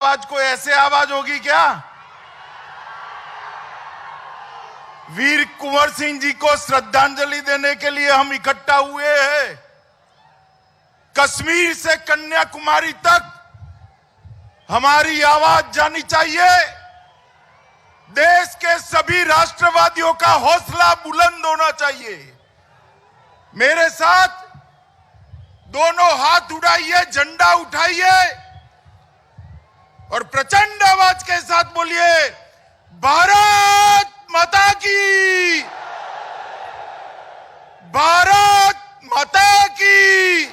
आवाज को ऐसे आवाज होगी क्या? वीर कुंवर सिंह जी को श्रद्धांजलि देने के लिए हम इकट्ठा हुए हैं। कश्मीर से कन्याकुमारी तक हमारी आवाज जानी चाहिए। देश के सभी राष्ट्रवादियों का हौसला बुलंद होना चाहिए। मेरे साथ दोनों हाथ उठाइए, झंडा उठाइए और प्रचंड आवाज के साथ बोलिए, भारत माता की, भारत माता की,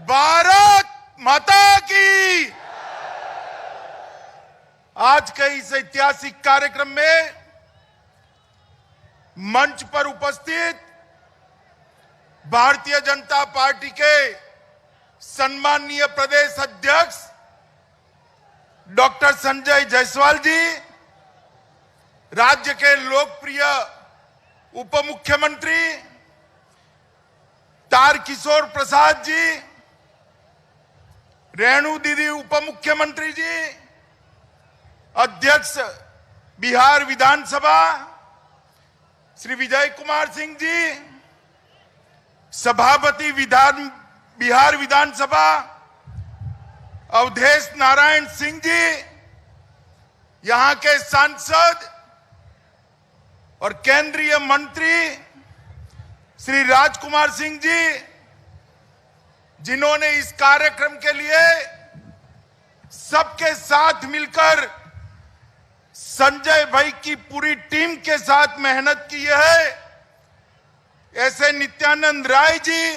भारत माता की। आज के इस ऐतिहासिक कार्यक्रम में मंच पर उपस्थित भारतीय जनता पार्टी के सम्माननीय प्रदेश अध्यक्ष डॉक्टर संजय जायसवाल जी, राज्य के लोकप्रिय उप मुख्यमंत्री तारकिशोर प्रसाद जी, रेणु दीदी उप मुख्यमंत्री जी, अध्यक्ष बिहार विधानसभा श्री विजय कुमार सिंह जी, सभापति बिहार विधानसभा अवधेश नारायण सिंह जी, यहां के सांसद और केंद्रीय मंत्री श्री राजकुमार सिंह जी, जिन्होंने इस कार्यक्रम के लिए सबके साथ मिलकर संजय भाई की पूरी टीम के साथ मेहनत की है, ऐसे नित्यानंद राय जी,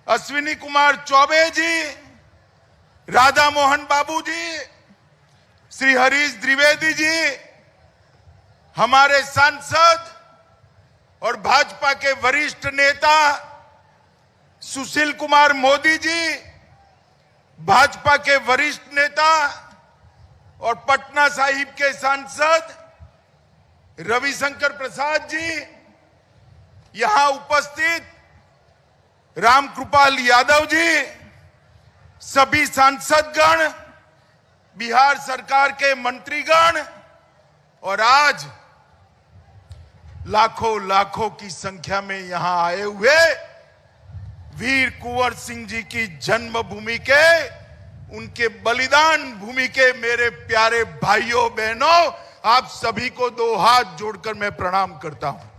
अश्विनी कुमार चौबे जी, राधा मोहन बाबू जी, श्री हरीश द्विवेदी जी, हमारे सांसद और भाजपा के वरिष्ठ नेता सुशील कुमार मोदी जी, भाजपा के वरिष्ठ नेता और पटना साहिब के सांसद रविशंकर प्रसाद जी, यहां उपस्थित रामकृपाल यादव जी, सभी सांसदगण, बिहार सरकार के मंत्रीगण और आज लाखों लाखों की संख्या में यहां आए हुए वीर कुंवर सिंह जी की जन्मभूमि के, उनके बलिदान भूमि के मेरे प्यारे भाइयों बहनों, आप सभी को दो हाथ जोड़कर मैं प्रणाम करता हूं।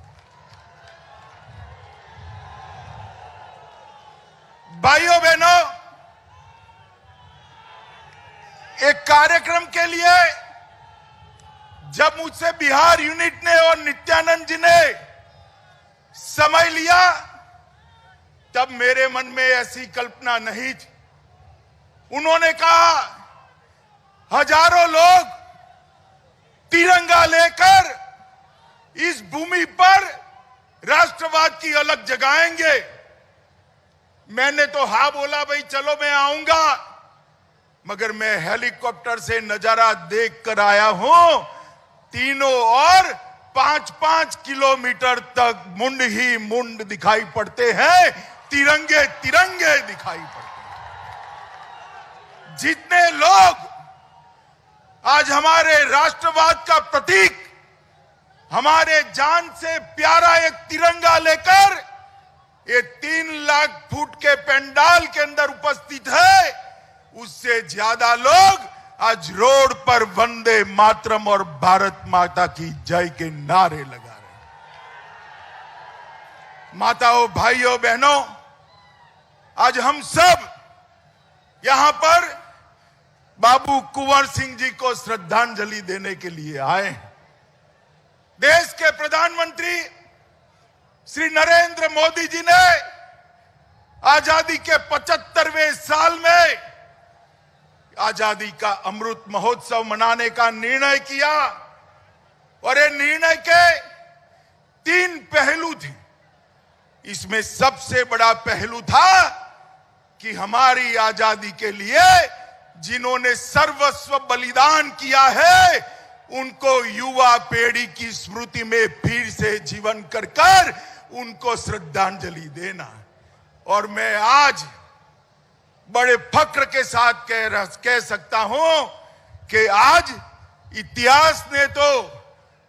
भाइयों बहनों, एक कार्यक्रम के लिए जब मुझसे बिहार यूनिट ने और नित्यानंद जी ने समय लिया, तब मेरे मन में ऐसी कल्पना नहीं थी। उन्होंने कहा, हजारों लोग तिरंगा लेकर इस भूमि पर राष्ट्रवाद की अलग जगाएंगे। मैंने तो हाँ बोला, भाई चलो मैं आऊंगा, मगर मैं हेलीकॉप्टर से नजारा देख कर आया हूं। तीनों और 5-5 किलोमीटर तक मुंड ही मुंड दिखाई पड़ते हैं, तिरंगे तिरंगे दिखाई पड़ते हैं। जितने लोग आज हमारे राष्ट्रवाद का प्रतीक, हमारे जान से प्यारा एक तिरंगा लेकर ये 3 लाख फुट के पंडाल के अंदर उपस्थित है, उससे ज्यादा लोग आज रोड पर वंदे मातरम और भारत माता की जय के नारे लगा रहे हैं। माताओं, भाइयों, बहनों, आज हम सब यहां पर बाबू कुंवर सिंह जी को श्रद्धांजलि देने के लिए आए हैं। देश के प्रधानमंत्री श्री नरेंद्र मोदी जी ने आजादी के 75वें साल में आजादी का अमृत महोत्सव मनाने का निर्णय किया और ये निर्णय के 3 पहलू थे। इसमें सबसे बड़ा पहलू था कि हमारी आजादी के लिए जिन्होंने सर्वस्व बलिदान किया है, उनको युवा पीढ़ी की स्मृति में फिर से जीवन कर उनको श्रद्धांजलि देना। और मैं आज बड़े फक्र के साथ कह सकता हूं कि आज इतिहास ने तो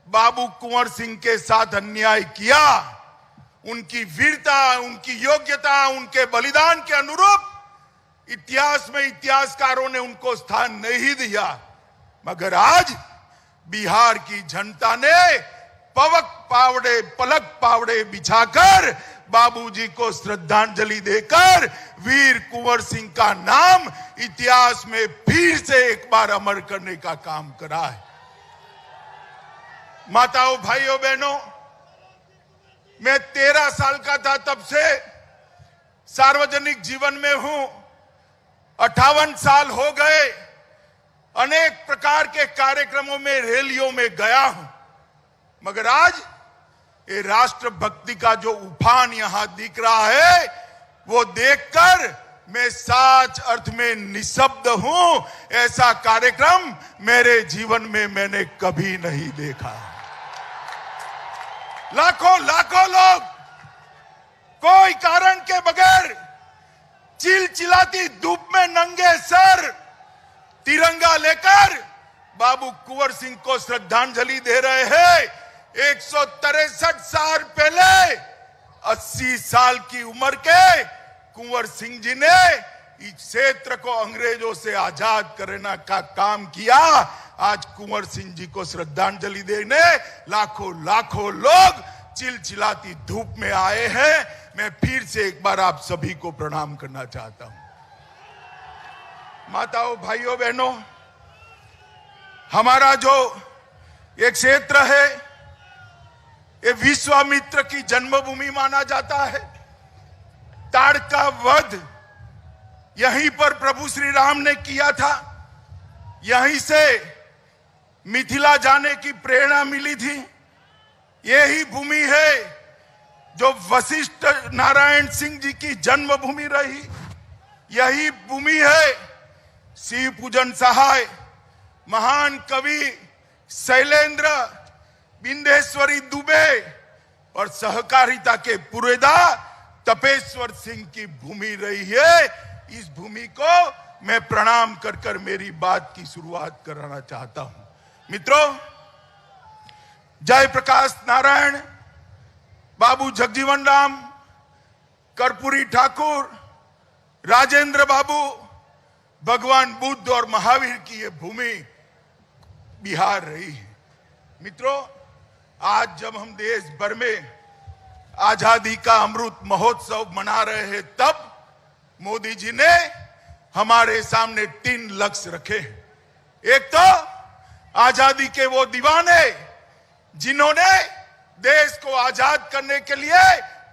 बाबू कुंवर सिंह के साथ अन्याय किया। उनकी वीरता, उनकी योग्यता, उनके बलिदान के अनुरूप इतिहास में इतिहासकारों ने उनको स्थान नहीं दिया। मगर आज बिहार की जनता ने पलक पावड़े बिछाकर बाबूजी को श्रद्धांजलि देकर वीर कुंवर सिंह का नाम इतिहास में फिर से एक बार अमर करने का काम करा है। माताओं, भाइयों, बहनों, मैं 13 साल का था तब से सार्वजनिक जीवन में हूं। 58 साल हो गए। अनेक प्रकार के कार्यक्रमों में, रैलियों में गया हूं। मगर आज ये राष्ट्रभक्ति का जो उफान यहां दिख रहा है, वो देखकर मैं सच अर्थ में निशब्द हूं। ऐसा कार्यक्रम मेरे जीवन में मैंने कभी नहीं देखा। लाखों लाखों लोग कोई कारण के बगैर चिलचिलाती धूप में नंगे सर तिरंगा लेकर बाबू कुंवर सिंह को श्रद्धांजलि दे रहे हैं। 163 साल पहले 80 साल की उम्र के कुंवर सिंह जी ने इस क्षेत्र को अंग्रेजों से आजाद करने का काम किया। आज कुंवर सिंह जी को श्रद्धांजलि देने लाखों लाखों लोग चिलचिलाती धूप में आए हैं। मैं फिर से एक बार आप सभी को प्रणाम करना चाहता हूं। माताओं, भाइयों, बहनों, हमारा जो एक क्षेत्र है, ये विश्वामित्र की जन्मभूमि माना जाता है। ताड़का वध यहीं पर प्रभु श्री राम ने किया था। यहीं से मिथिला जाने की प्रेरणा मिली थी। यही भूमि है जो वशिष्ठ नारायण सिंह जी की जन्मभूमि रही। यही भूमि है शिव पूजन सहाय, महान कवि शैलेंद्र, बिंदेश्वरी दुबे और सहकारिता के पुरेदा तपेश्वर सिंह की भूमि रही है। इस भूमि को मैं प्रणाम कर कर मेरी बात की शुरुआत करना चाहता हूं। मित्रों, जयप्रकाश नारायण, बाबू जगजीवन राम, कर्पूरी ठाकुर, राजेंद्र बाबू, भगवान बुद्ध और महावीर की यह भूमि बिहार रही है। मित्रों, आज जब हम देश भर में आजादी का अमृत महोत्सव मना रहे हैं, तब मोदी जी ने हमारे सामने 3 लक्ष्य रखे। एक तो आजादी के वो दीवाने जिन्होंने देश को आजाद करने के लिए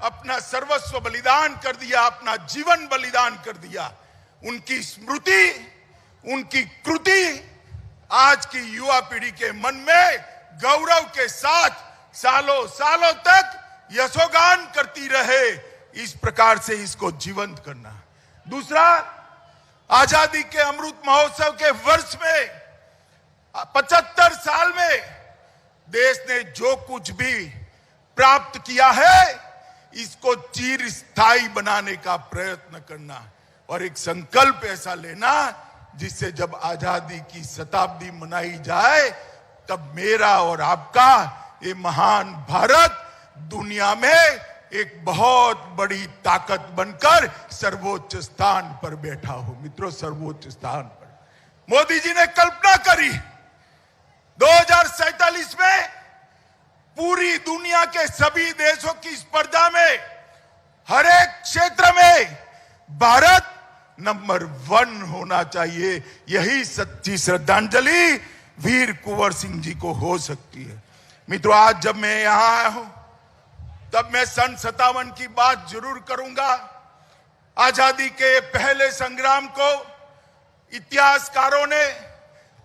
अपना सर्वस्व बलिदान कर दिया, अपना जीवन बलिदान कर दिया। उनकी स्मृति, उनकी कृति आज की युवा पीढ़ी के मन में गौरव के साथ सालों सालों तक यशोगान करती रहे। इस प्रकार से इसको जीवंत करना। दूसरा, आजादी के अमृत महोत्सव के वर्ष में 75 साल में देश ने जो कुछ भी प्राप्त किया है, इसको चिर स्थायी बनाने का प्रयत्न करना और एक संकल्प ऐसा लेना जिससे जब आजादी की शताब्दी मनाई जाए, तब मेरा और आपका ये महान भारत दुनिया में एक बहुत बड़ी ताकत बनकर सर्वोच्च स्थान पर बैठा हो। मित्रों, सर्वोच्च स्थान पर मोदी जी ने कल्पना करी 2047 में पूरी दुनिया के सभी देशों की स्पर्धा में हर एक क्षेत्र में भारत नंबर 1 होना चाहिए। यही सच्ची श्रद्धांजलि वीर कुंवर सिंह जी को हो सकती है। मित्रों, आज जब मैं यहां आया हूं, तब मैं सन 57 की बात जरूर करूंगा। आजादी के पहले संग्राम को इतिहासकारों ने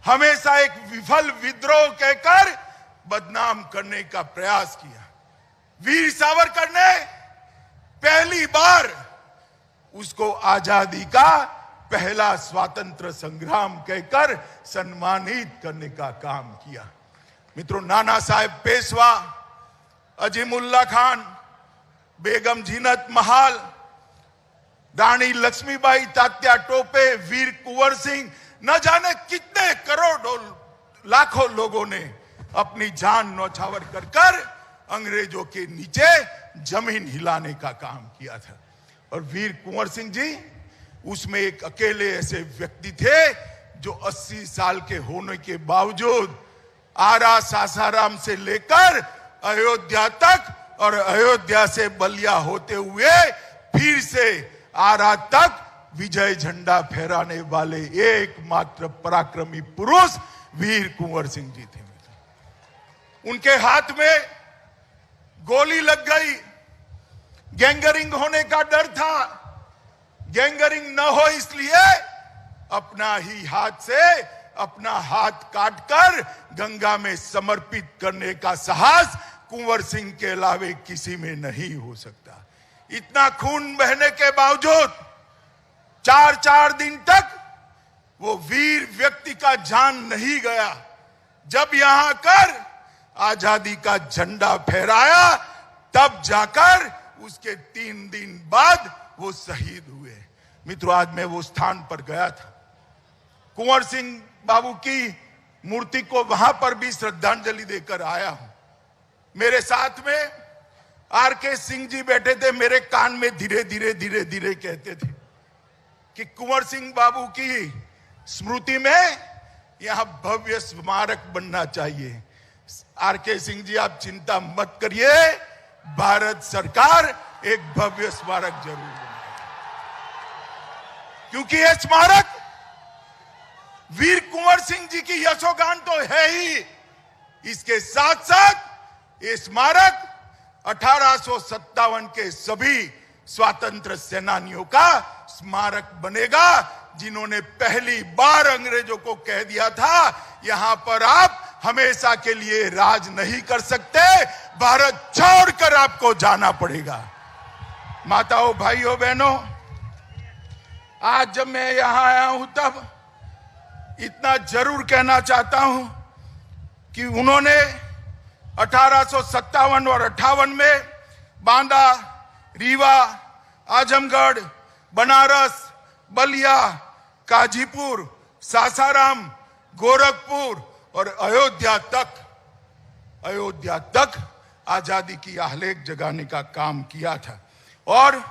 हमेशा एक विफल विद्रोह कहकर बदनाम करने का प्रयास किया। वीर सावरकर ने पहली बार उसको आजादी का पहला स्वतंत्र संग्राम कहकर सम्मानित करने का काम किया। मित्रों, नाना साहेब पेशवा, अजीमुल्ला खान, बेगम जीनत महाल, रानी लक्ष्मीबाई, तात्या टोपे, वीर कुंवर सिंह, न जाने कितने करोड़ों लाखों लोगों ने अपनी जान न्यौछावर कर अंग्रेजों के नीचे जमीन हिलाने का काम किया था। और वीर कुंवर सिंह जी उसमें एक अकेले ऐसे व्यक्ति थे जो 80 साल के होने के बावजूद आरा सासाराम से लेकर अयोध्या तक और अयोध्या से बलिया होते हुए फिर से आरा तक विजय झंडा फहराने वाले एकमात्र पराक्रमी पुरुष वीर कुंवर सिंह जी थे। उनके हाथ में गोली लग गई, गैंगरिंग होने का डर था। गैंगरिंग न हो इसलिए अपना ही हाथ से अपना हाथ काटकर गंगा में समर्पित करने का साहस कुंवर सिंह के अलावे किसी में नहीं हो सकता। इतना खून बहने के बावजूद 4 दिन तक वो वीर व्यक्ति का जान नहीं गया। जब यहां कर आजादी का झंडा फहराया तब जाकर उसके 3 दिन बाद वो शहीद हुए। मित्रों, आज मैं वो स्थान पर गया था, कुंवर सिंह बाबू की मूर्ति को वहां पर भी श्रद्धांजलि देकर आया हूं। मेरे साथ में आरके सिंह जी बैठे थे, मेरे कान में धीरे धीरे कहते थे कि कुंवर सिंह बाबू की स्मृति में यहां भव्य स्मारक बनना चाहिए। आरके सिंह जी, आप चिंता मत करिए, भारत सरकार एक भव्य स्मारक जरूर बनाएगी, क्योंकि यह स्मारक वीर कुंवर सिंह जी की यशोगान तो है ही, इसके साथ साथ ये स्मारक 1857 के सभी स्वतंत्र सेनानियों का स्मारक बनेगा, जिन्होंने पहली बार अंग्रेजों को कह दिया था यहां पर आप हमेशा के लिए राज नहीं कर सकते, भारत छोड़कर आपको जाना पड़ेगा। माताओं, भाइयों, बहनों, आज जब मैं यहां आया हूं तब इतना जरूर कहना चाहता हूं कि उन्होंने 1857 और 58 में बांदा, रीवा, आजमगढ़, बनारस, बलिया, काजीपुर, सासाराम, गोरखपुर और अयोध्या तक आजादी की आलेख जगाने का काम किया था। और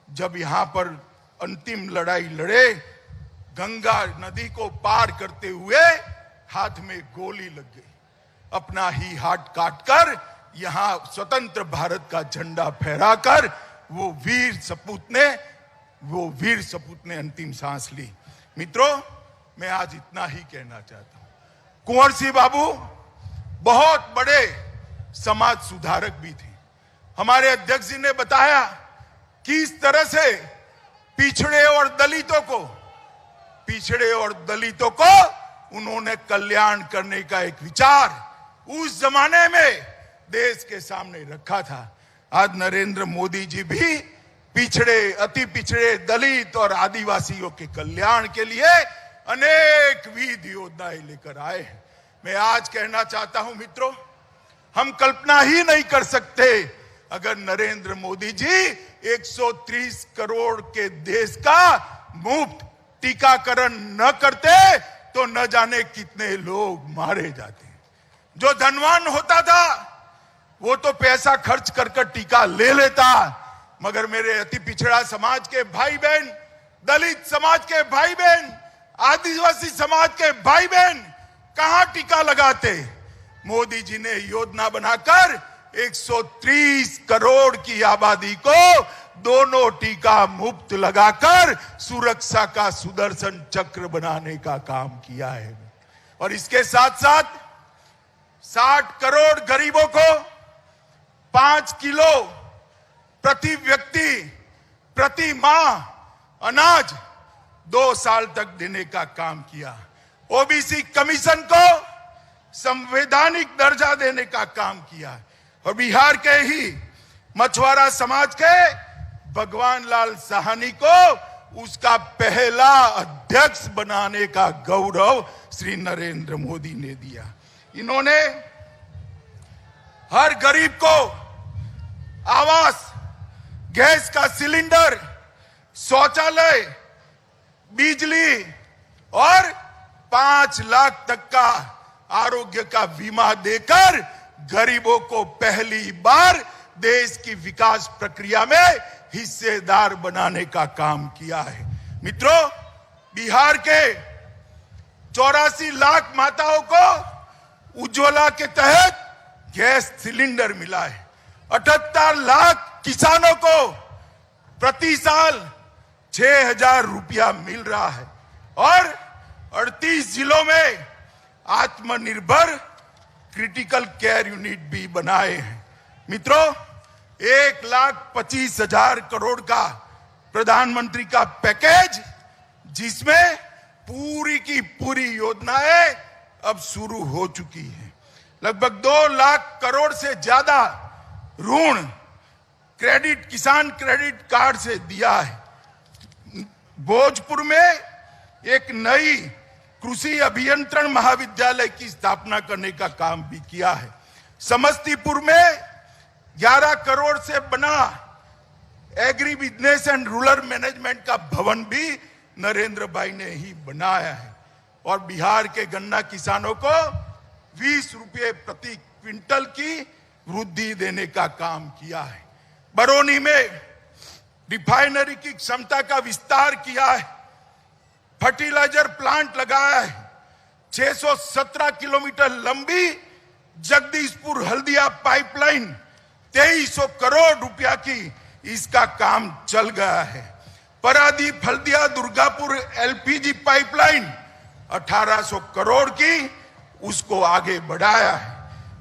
जब यहां पर अंतिम लड़ाई लड़े, गंगा नदी को पार करते हुए हाथ में गोली लग गई, अपना ही हाथ काटकर यहां स्वतंत्र भारत का झंडा फहराकर वो वीर सपूत ने अंतिम सांस ली। मित्रों, मैं आज इतना ही कहना चाहता हूं, कुंवर सिंह बाबू बहुत बड़े समाज सुधारक भी थे। हमारे अध्यक्ष जी ने बताया कि इस तरह से पिछड़े और दलितों को उन्होंने कल्याण करने का एक विचार उस जमाने में देश के सामने रखा था। आज नरेंद्र मोदी जी भी पिछड़े, अति पिछड़े, दलित और आदिवासियों के कल्याण के लिए अनेक विध योजनाएं लेकर आए हैं। मैं आज कहना चाहता हूं मित्रों, हम कल्पना ही नहीं कर सकते अगर नरेंद्र मोदी जी 130 करोड़ के देश का मुफ्त टीकाकरण न करते तो न जाने कितने लोग मारे जाते। जो धनवान होता था वो तो पैसा खर्च कर टीका ले लेता, मगर मेरे अति पिछड़ा समाज के भाई बहन, दलित समाज के भाई बहन, आदिवासी समाज के भाई बहन कहां टीका लगाते? मोदी जी ने योजना बनाकर 130 करोड़ की आबादी को दोनों टीका मुफ्त लगाकर सुरक्षा का सुदर्शन चक्र बनाने का काम किया है। और इसके साथ साथ 60 करोड़ गरीबों को 5 किलो प्रति व्यक्ति प्रति माह अनाज 2 साल तक देने का काम किया। ओबीसी कमीशन को संवैधानिक दर्जा देने का काम किया। और बिहार के ही मछुआरा समाज के भगवान लाल साहनी को उसका पहला अध्यक्ष बनाने का गौरव श्री नरेंद्र मोदी ने दिया। इन्होंने हर गरीब को आवास, गैस का सिलेंडर, शौचालय, बिजली और 5 लाख तक का आरोग्य का बीमा देकर गरीबों को पहली बार देश की विकास प्रक्रिया में हिस्सेदार बनाने का काम किया है। मित्रों, बिहार के 84 लाख माताओं को उज्ज्वला के तहत गैस सिलेंडर मिला है। 78 लाख किसानों को प्रति साल 6,000 रुपया मिल रहा है और 38 जिलों में आत्मनिर्भर क्रिटिकल केयर यूनिट भी बनाए हैं। मित्रों, 1,25,000 करोड़ का प्रधानमंत्री का पैकेज, जिसमें पूरी की पूरी योजनाएं अब शुरू हो चुकी हैं। लगभग 2 लाख करोड़ से ज्यादा ऋण क्रेडिट, किसान क्रेडिट कार्ड से दिया है। भोजपुर में एक नई कृषि अभियंत्रण महाविद्यालय की स्थापना करने का काम भी किया है। समस्तीपुर में 11 करोड़ से बना agri business and rural management का भवन भी नरेंद्र भाई ने ही बनाया है। और बिहार के गन्ना किसानों को 20 रुपये प्रति क्विंटल की वृद्धि देने का काम किया है। बरौनी में रिफाइनरी की क्षमता का विस्तार किया है। फर्टिलाइजर प्लांट लगाया है। 617 किलोमीटर लंबी जगदीशपुर हल्दिया पाइपलाइन 2300 करोड़ रुपया की इसका काम चल गया है। परादीप हल्दिया दुर्गापुर एलपीजी पाइपलाइन 1800 करोड़ की उसको आगे बढ़ाया है।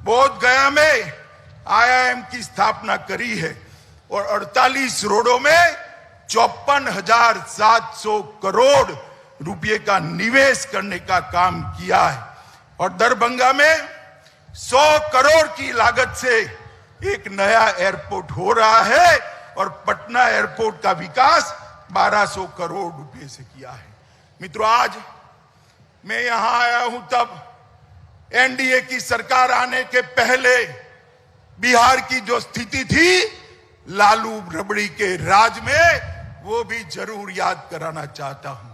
बोध गया में आईआईएम की स्थापना करी है और 48 रोडों में 54,700 करोड़ रुपये का निवेश करने का काम किया है। और दरभंगा में 100 करोड़ की लागत से एक नया एयरपोर्ट हो रहा है और पटना एयरपोर्ट का विकास 1200 करोड़ रुपए से किया है। मित्रों, आज मैं यहां आया हूं तब एनडीए की सरकार आने के पहले बिहार की जो स्थिति थी लालू रबड़ी के राज में, वो भी जरूर याद कराना चाहता हूं।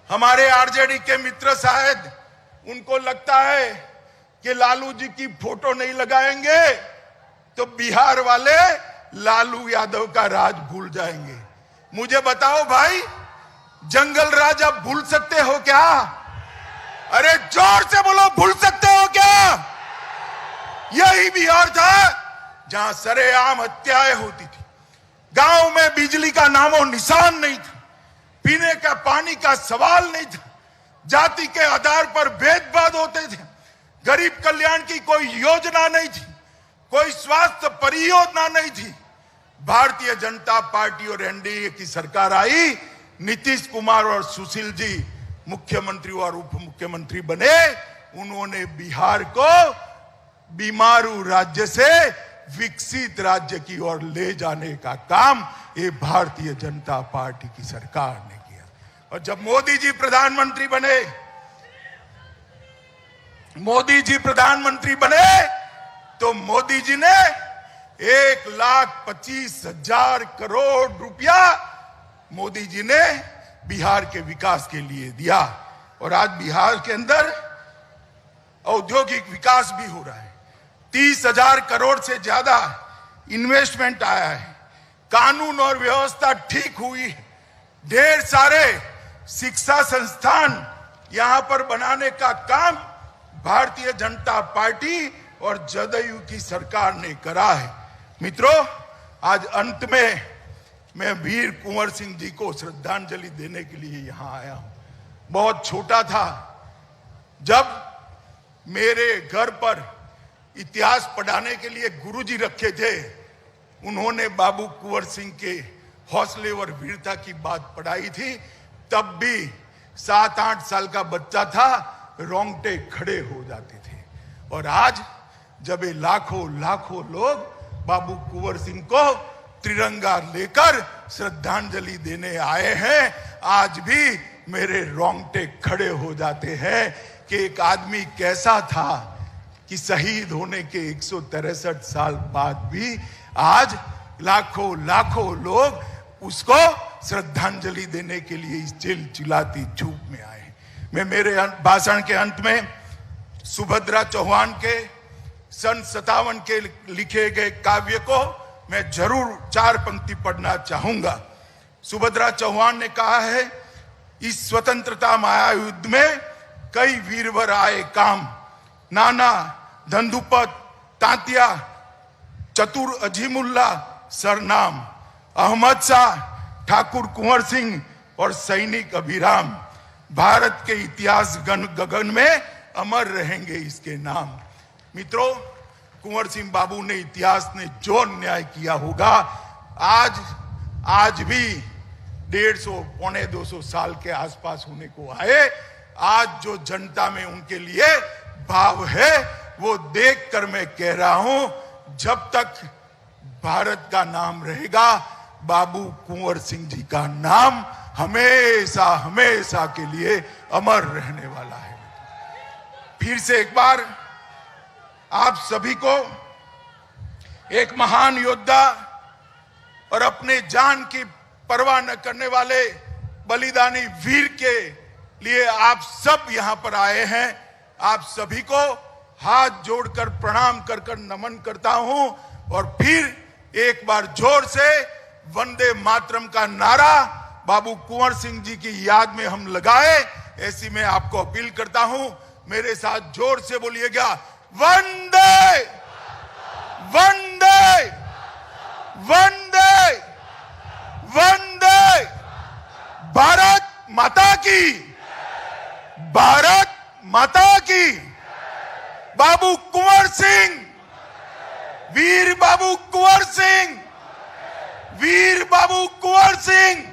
हमारे आरजेडी के मित्र शायद उनको लगता है कि लालू जी की फोटो नहीं लगाएंगे तो बिहार वाले लालू यादव का राज भूल जाएंगे। मुझे बताओ भाई, जंगल राज आप भूल सकते हो क्या? अरे जोर से बोलो, भूल सकते हो क्या? यही बिहार था जहां सरेआम हत्याएं होती थी, गांव में बिजली का नामो निशान नहीं था, पीने का पानी का सवाल नहीं था, जाति के आधार पर भेदभाव होते थे, गरीब कल्याण की कोई योजना नहीं थी, कोई स्वास्थ्य परियोजना नहीं थी। भारतीय जनता पार्टी और एनडीए की सरकार आई, नीतीश कुमार और सुशील जी मुख्यमंत्री और उप मुख्यमंत्री बने। उन्होंने बिहार को बीमारू राज्य से विकसित राज्य की ओर ले जाने का काम ये भारतीय जनता पार्टी की सरकार ने किया। और जब मोदी जी प्रधानमंत्री बने तो मोदी जी ने 1,25,000 करोड़ रुपया मोदी जी ने बिहार के विकास के लिए दिया। और आज बिहार के अंदर औद्योगिक विकास भी हो रहा है। 30,000 करोड़ से ज्यादा इन्वेस्टमेंट आया है। कानून और व्यवस्था ठीक हुई है। ढेर सारे शिक्षा संस्थान यहां पर बनाने का काम भारतीय जनता पार्टी और जदयू की सरकार ने करा है। मित्रों, आज अंत में मैं वीर कुंवर सिंह जी को श्रद्धांजलि देने के लिए यहां आया हूं। बहुत छोटा था जब मेरे घर पर इतिहास पढ़ाने के लिए गुरुजी रखे थे। उन्होंने बाबू कुंवर सिंह के हौसले और वीरता की बात पढ़ाई थी। तब भी 7-8 साल का बच्चा था, रोंगटे खड़े हो जाते थे। और आज जब ये लाखों लोग बाबू कुंवर सिंह को तिरंगा लेकर श्रद्धांजलि देने आए हैं, आज भी मेरे रोंगटे खड़े हो जाते हैं कि एक आदमी कैसा था कि शहीद होने के 163 साल बाद भी आज लाखों लोग उसको श्रद्धांजलि देने के लिए इस चिलचिलाती धूप में आए। मैं मेरे भाषण के अंत में सुभद्रा चौहान के सन 57 के लिखे गए काव्य को मैं जरूर 4 पंक्ति पढ़ना चाहूंगा। सुभद्रा चौहान ने कहा है, इस स्वतंत्रता माया युद्ध में कई वीरवर आए काम, नाना धंधुपत तांतिया चतुर अजीमुल्ला सरनाम, अहमद शाह ठाकुर कुंवर सिंह और सैनिक अभिराम, भारत के इतिहास गगन में अमर रहेंगे इसके नाम। मित्रों, कुंवर सिंह बाबू ने इतिहास ने जो न्याय किया होगा, आज भी 150 पौने 200 साल के आसपास होने को आए, आज जो जनता में उनके लिए भाव है वो देखकर मैं कह रहा हूं, जब तक भारत का नाम रहेगा, बाबू कुंवर सिंह जी का नाम हमेशा हमेशा के लिए अमर रहने वाला है। फिर से एक बार आप सभी को एक महान योद्धा और अपने जान की परवाह न करने वाले बलिदानी वीर के लिए आप सब यहां पर आए हैं। आप सभी को हाथ जोड़कर प्रणाम कर कर नमन करता हूं और फिर एक बार जोर से वंदे मातरम का नारा बाबू कुंवर सिंह जी की याद में हम लगाए, ऐसी मैं आपको अपील करता हूं। मेरे साथ जोर से बोलिएगा, वंदे वंदे वंदे वंदे। भारत माता की, भारत माता की। बाबू कुंवर सिंह, वीर बाबू कुंवर सिंह, वीर बाबू कुंवर सिंह।